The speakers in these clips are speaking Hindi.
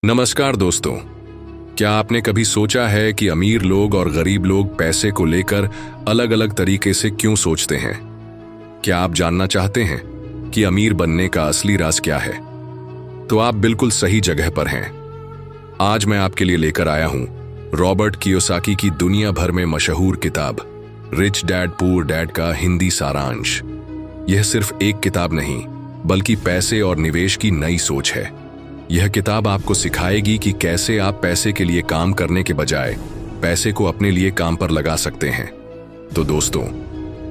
नमस्कार दोस्तों। क्या आपने कभी सोचा है कि अमीर लोग और गरीब लोग पैसे को लेकर अलग अलग तरीके से क्यों सोचते हैं? क्या आप जानना चाहते हैं कि अमीर बनने का असली राज क्या है? तो आप बिल्कुल सही जगह पर हैं। आज मैं आपके लिए लेकर आया हूं रॉबर्ट कियोसाकी की दुनिया भर में मशहूर किताब रिच डैड पुअर डैड का हिंदी सारांश। यह सिर्फ एक किताब नहीं, बल्कि पैसे और निवेश की नई सोच है। यह किताब आपको सिखाएगी कि कैसे आप पैसे के लिए काम करने के बजाय पैसे को अपने लिए काम पर लगा सकते हैं। तो दोस्तों,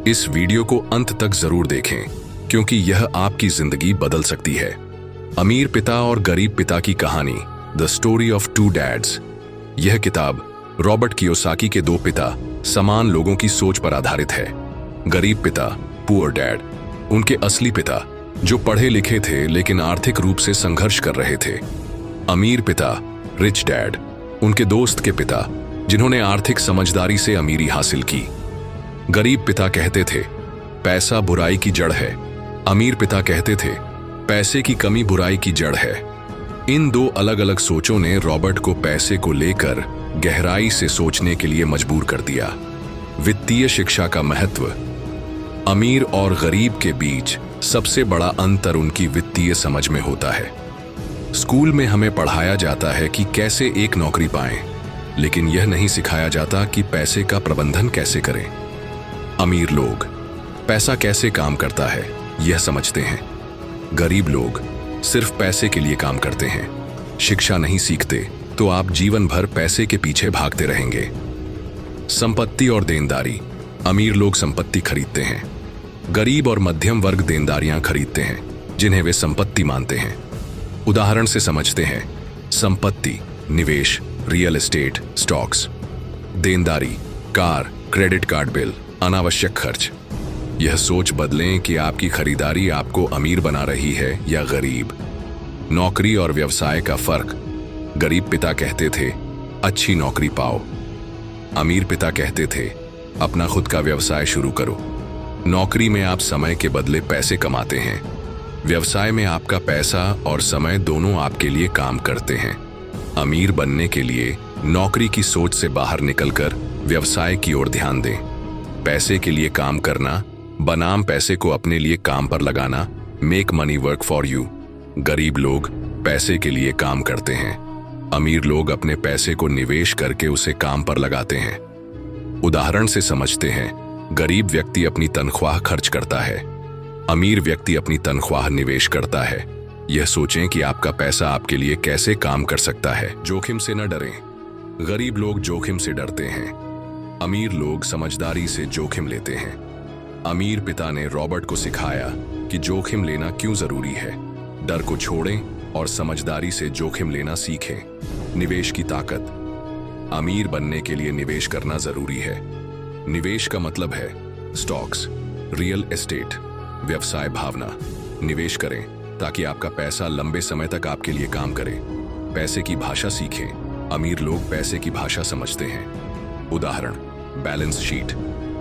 इस वीडियो को अंत तक जरूर देखें, क्योंकि यह आपकी जिंदगी बदल सकती है। अमीर पिता और गरीब पिता की कहानी, the story of two dads. यह किताब रॉबर्ट कियोसाकी के दो पिता, समान लोगों की सोच पर आधारित है। गरीब पिता, पुअर डैड, उनके असली पिता जो पढ़े लिखे थे लेकिन आर्थिक रूप से संघर्ष कर रहे थे। अमीर पिता, रिच डैड, उनके दोस्त के पिता जिन्होंने आर्थिक समझदारी से अमीरी हासिल की। गरीब पिता कहते थे पैसा बुराई की जड़ है। अमीर पिता कहते थे पैसे की कमी बुराई की जड़ है। इन दो अलग अलग सोचों ने रॉबर्ट को पैसे को लेकर गहराई से सोचने के लिए मजबूर कर दिया। वित्तीय शिक्षा का महत्व। अमीर और गरीब के बीच सबसे बड़ा अंतर उनकी वित्तीय समझ में होता है। स्कूल में हमें पढ़ाया जाता है कि कैसे एक नौकरी पाएं, लेकिन यह नहीं सिखाया जाता कि पैसे का प्रबंधन कैसे करें। अमीर लोग पैसा कैसे काम करता है यह समझते हैं। गरीब लोग सिर्फ पैसे के लिए काम करते हैं। शिक्षा नहीं सीखते तो आप जीवन भर पैसे के पीछे भागते रहेंगे। संपत्ति और देनदारी। अमीर लोग संपत्ति खरीदते हैं। गरीब और मध्यम वर्ग देनदारियां खरीदते हैं, जिन्हें वे संपत्ति मानते हैं। उदाहरण से समझते हैं। संपत्ति, निवेश, रियल एस्टेट, स्टॉक्स। देनदारी, कार, क्रेडिट कार्ड बिल, अनावश्यक खर्च। यह सोच बदलें कि आपकी खरीदारी आपको अमीर बना रही है या गरीब। नौकरी और व्यवसाय का फर्क। गरीब पिता कहते थे अच्छी नौकरी पाओ। अमीर पिता कहते थे अपना खुद का व्यवसाय शुरू करो। नौकरी में आप समय के बदले पैसे कमाते हैं। व्यवसाय में आपका पैसा और समय दोनों आपके लिए काम करते हैं। अमीर बनने के लिए नौकरी की सोच से बाहर निकलकर व्यवसाय की ओर ध्यान दें। पैसे के लिए काम करना बनाम पैसे को अपने लिए काम पर लगाना, make money work for you. गरीब लोग पैसे के लिए काम करते हैं। अमीर लोग अपने पैसे को निवेश करके उसे काम पर लगाते हैं। उदाहरण से समझते हैं। गरीब व्यक्ति अपनी तनख्वाह खर्च करता है। अमीर व्यक्ति अपनी तनख्वाह निवेश करता है। यह सोचें कि आपका पैसा आपके लिए कैसे काम कर सकता है। जोखिम से न डरें। गरीब लोग जोखिम से डरते हैं। अमीर लोग समझदारी से जोखिम लेते हैं। अमीर पिता ने रॉबर्ट को सिखाया कि जोखिम लेना क्यों जरूरी है। डर को छोड़ें और समझदारी से जोखिम लेना सीखें। निवेश की ताकत। अमीर बनने के लिए निवेश करना जरूरी है। निवेश का मतलब है स्टॉक्स, रियल एस्टेट, व्यवसाय भावना। निवेश करें ताकि आपका पैसा लंबे समय तक आपके लिए काम करे। पैसे की भाषा सीखें। अमीर लोग पैसे की भाषा समझते हैं। उदाहरण, बैलेंस शीट,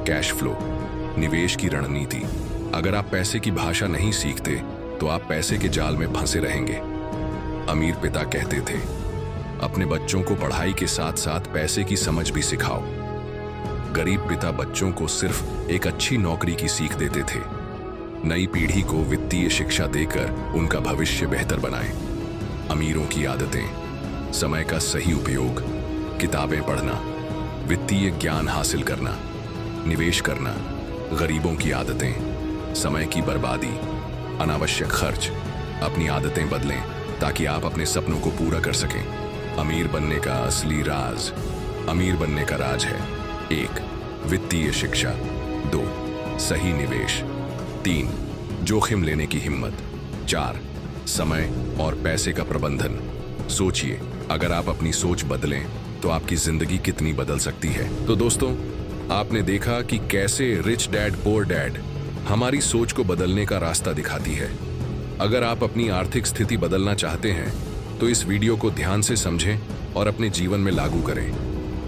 कैश फ्लो, निवेश की रणनीति। अगर आप पैसे की भाषा नहीं सीखते तो आप पैसे के जाल में फंसे रहेंगे। अमीर पिता कहते थे अपने बच्चों को पढ़ाई के साथ साथ पैसे की समझ भी सिखाओ। गरीब पिता बच्चों को सिर्फ एक अच्छी नौकरी की सीख देते थे। नई पीढ़ी को वित्तीय शिक्षा देकर उनका भविष्य बेहतर बनाएं। अमीरों की आदतें। समय का सही उपयोग, किताबें पढ़ना, वित्तीय ज्ञान हासिल करना, निवेश करना। गरीबों की आदतें। समय की बर्बादी, अनावश्यक खर्च। अपनी आदतें बदलें ताकि आप अपने सपनों को पूरा कर सकें। अमीर बनने का असली राज। अमीर बनने का राज है 1. वित्तीय शिक्षा। 2. सही निवेश। 3. जोखिम लेने की हिम्मत। 4. समय और पैसे का प्रबंधन। सोचिए, अगर आप अपनी सोच बदलें तो आपकी जिंदगी कितनी बदल सकती है। तो दोस्तों, आपने देखा कि कैसे रिच डैड पुअर डैड हमारी सोच को बदलने का रास्ता दिखाती है। अगर आप अपनी आर्थिक स्थिति बदलना चाहते हैं तो इस वीडियो को ध्यान से समझें और अपने जीवन में लागू करें।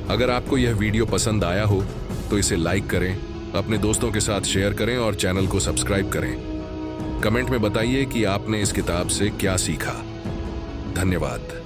अगर आपको यह वीडियो पसंद आया हो तो इसे लाइक करें, अपने दोस्तों के साथ शेयर करें और चैनल को सब्सक्राइब करें। कमेंट में बताइए कि आपने इस किताब से क्या सीखा। धन्यवाद।